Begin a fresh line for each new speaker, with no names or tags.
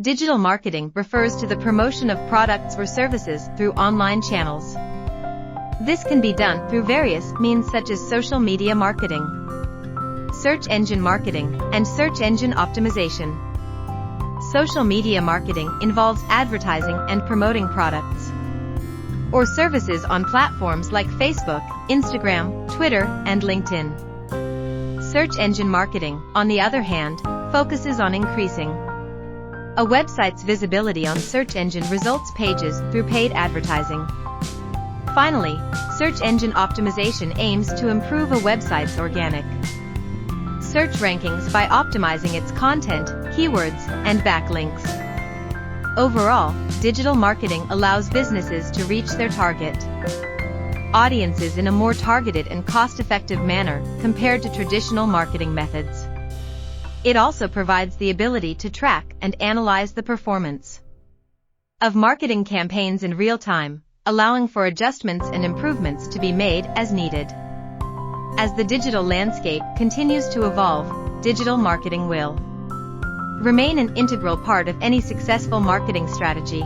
Digital marketing refers to the promotion of products or services through online channels. This can be done through various means such as social media marketing, search engine marketing, and search engine optimization. Social media marketing involves advertising and promoting products or services on platforms like Facebook, Instagram, Twitter, and LinkedIn. Search engine marketing, on the other hand, focuses on increasing a website's visibility on search engine results pages through paid advertising. Finally, search engine optimization aims to improve a website's organic search rankings by optimizing its content, keywords, and backlinks. Overall, digital marketing allows businesses to reach their target audiences in a more targeted and cost-effective manner compared to traditional marketing methods. It also provides the ability to track and analyze the performance of marketing campaigns in real time, allowing for adjustments and improvements to be made as needed. As the digital landscape continues to evolve, digital marketing will remain an integral part of any successful marketing strategy.